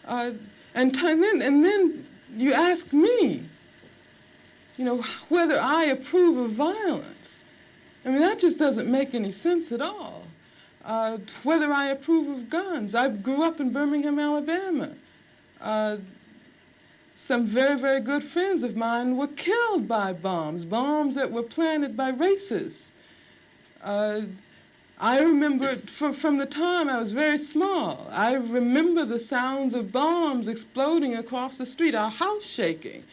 Uh, and then you ask me, whether I approve of violence. I mean, that just doesn't make any sense at all. Whether I approve of guns. I grew up in Birmingham, Alabama. Uh, some very, very good friends of mine were killed by bombs that were planted by racists. Uh, I remember from the time I was very small, I remember the sounds of bombs exploding across the street, our house shaking.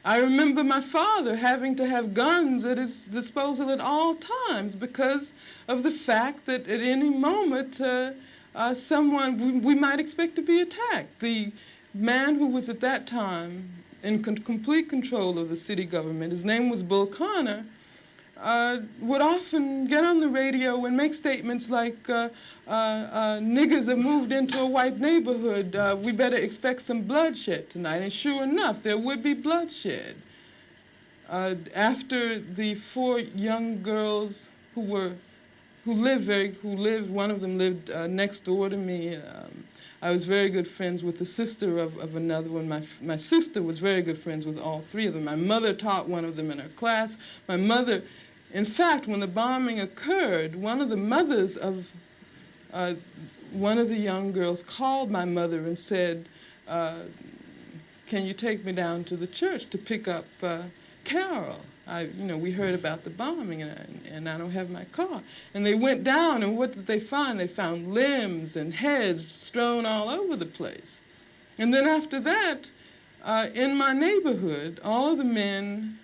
I remember my father having to have guns at his disposal at all times because of the fact that at any moment we might expect to be attacked. The man who was at that time in complete control of the city government, his name was Bull Connor, would often get on the radio and make statements like, niggers have moved into a white neighborhood, we better expect some bloodshed tonight. And sure enough, there would be bloodshed. After the 4 young girls who lived, one of them lived next door to me. I was very good friends with the sister of another one. My sister was very good friends with all 3 of them. My mother taught one of them in her class. My mother, in fact, when the bombing occurred, one of the mothers of one of the young girls called my mother and said, can you take me down to the church to pick up Carol? We heard about the bombing, and I don't have my car. And they went down, and what did they find? They found limbs and heads strewn all over the place. And then after that, in my neighborhood, all of the men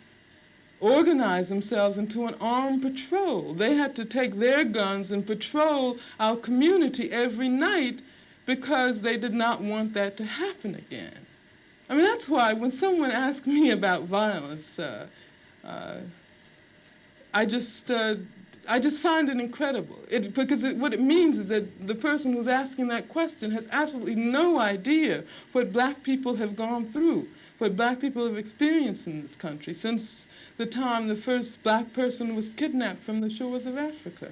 organized themselves into an armed patrol. They had to take their guns and patrol our community every night because they did not want that to happen again. I mean, that's why when someone asks me about violence, I just find it incredible. What it means is that the person who's asking that question has absolutely no idea what black people have gone through, what black people have experienced in this country since the time the first black person was kidnapped from the shores of Africa.